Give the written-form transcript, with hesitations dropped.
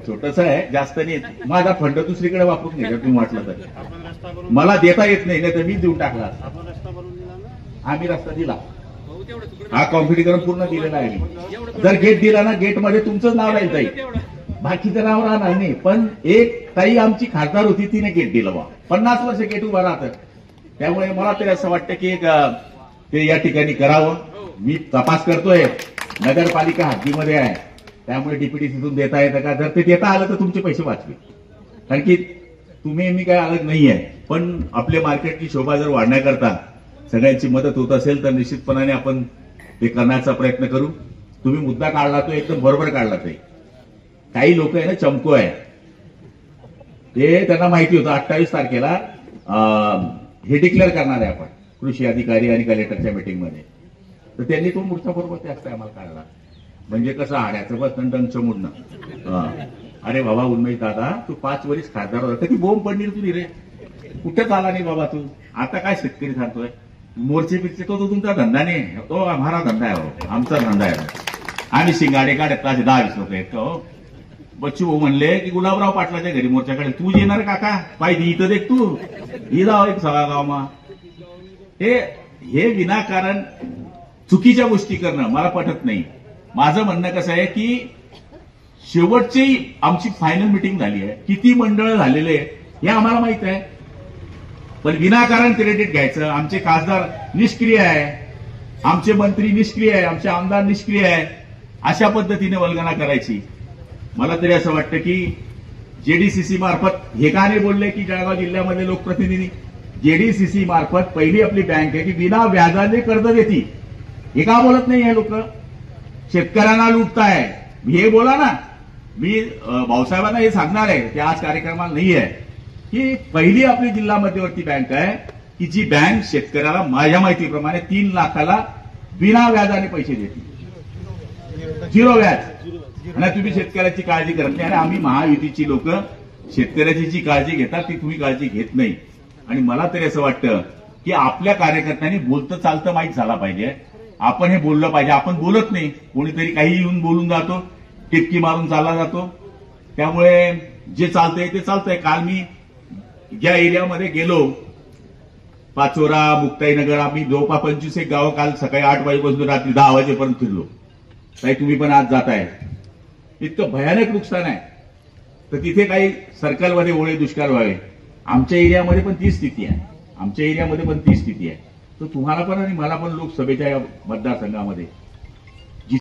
छोटस आहे, जास्त नाही. माझा फंड दुसरीकडे वापरून घ्यायचा तुम्ही वाटलं तर. मला देता येत नाही, नाही तर मी देऊन टाकला. आम्ही रस्ता दिला, हा कॉन्क्रिटीकरण पूर्ण दिलेला आहे. जर गेट दिला ना, गेटमध्ये तुमचंच नाव राहील ताई, बाकीचं नाव राहणार नाही. पण एक ताई आमची खासदार होती, तिने गेट दिलं बा. 50 वर्ष गेट उभा राहतं. त्यामुळे मला तरी असं वाटतं की ते या ठिकाणी करावं. मी तपास करतोय, नगरपालिका हद्दीमध्ये आहे, त्यामुळे डीपीडीसीतून देता येतं का? जर ते देता आलं तर तुमचे पैसे वाचवे, कारण की तुम्ही मी काय अलग नाही आहे. पण आपल्या मार्केटची शोभा जर वाढण्याकरता सगळ्यांची मदत होत असेल तर निश्चितपणाने आपण ते करण्याचा प्रयत्न करू. तुम्ही मुद्दा काढला तो एकदम बरोबर काढला. ते काही लोक आहे ना, चमको आहे, ते त्यांना माहिती होतं 28 तारखेला हे डिक्लेअर करणार आहे आपण कृषी अधिकारी आणि कलेक्टरच्या मीटिंगमध्ये. तर त्यांनी तो मूर्छा बरोबर त्याच टायमाला काढला. म्हणजे कसं हाड्याचं बसणं डंच मोडणं. अरे बाबा उन्मेष दादा, तू 5 वर्ष खासदार होता, कधी बोंब पडली तुझी रे? कुठेच आला नाही बाबा तू. आता काय शेतकरी सांगतोय मोर्चे पिरचे, तो तुमचा धंदा नाही, तो आम्हाला धंदा आहे, आमचा धंदा आहे. आम्ही शिंगाडे काढत 10-20 लोक आहेत. हो, बच्चू भाऊ म्हणले की गुलाबराव पाटलाच्या घरी मोर्चा काढेल, तू येणार काका? पाहिजे इथं देख तू, ही जाव एक सगळा गावमा. हे विनाकारण चुकीच्या गोष्टी करणं मला पटत नाही. माझं म्हणणं कसं आहे की शेवटची आमची फायनल मिटिंग झाली आहे, किती मंडळ झालेले हे आम्हाला माहित आहे. पण विनाकारण क्रेडिट घ्यायचं. आमचे खासदार निष्क्रिय आहे, आमचे मंत्री निष्क्रिय आहे, आमचे आमदार निष्क्रिय आहे, अशा पद्धतीने वल्गना करायची. मला तरी असं वाटतं की जेडीसीसी मार्फत हे का नाही बोलले की जळगाव जिल्ह्यामध्ये लोकप्रतिनिधी जेडीसीसी मार्फत पहिली आपली बँक आहे की बिना व्याजाने कर्ज देते. हे का बोलत नाही हे लोक? शेतकऱ्यांना लुटताय हे बोला ना. मी भाऊसाहेबांना हे सांगणार आहे, ते आज कार्यक्रमाला नाही आहे, की पहिली आपली जिल्हा मध्यवर्ती बँक आहे की जी बँक शेतकऱ्याला माझ्या माहितीप्रमाणे 3 लाखाला बिना व्याजाने पैसे देते, 0 व्याज. आणि तुम्ही शेतकऱ्याची काळजी करत नाही. आणि आम्ही महायुतीची लोक शेतकऱ्याची जी काळजी घेतात ती तुम्ही काळजी घेत नाही. आणि मला तरी असं वाटतं की आपल्या कार्यकर्त्यांनी बोलतं चालतं माहीत झाला पाहिजे. आपण हे बोललं पाहिजे. आपण बोलत नाही, कोणीतरी काही येऊन बोलून जातो, टिपकी मारून चालला जातो. त्यामुळे जे चालतंय ते चालतंय. काल मी ज्या एरियामध्ये गेलो, पाचोरा, मुक्ताईनगर, आम्ही जवळपास 25 गावं काल सकाळी 8 वाजेपासून रात्री 10 वाजेपर्यंत फिरलो. काही तुम्ही पण आज जाताय. इतकं भयानक नुकसान आहे. तर तिथे काही सर्कलमध्ये ओळे दुष्काळ व्हावे. आमच्या एरियामध्ये पण ती स्थिती आहे. आमच्या एरियामध्ये पण ती स्थिती आहे. तर तुम्हाला पण आणि मला पण लोकसभेच्या या मतदारसंघामध्ये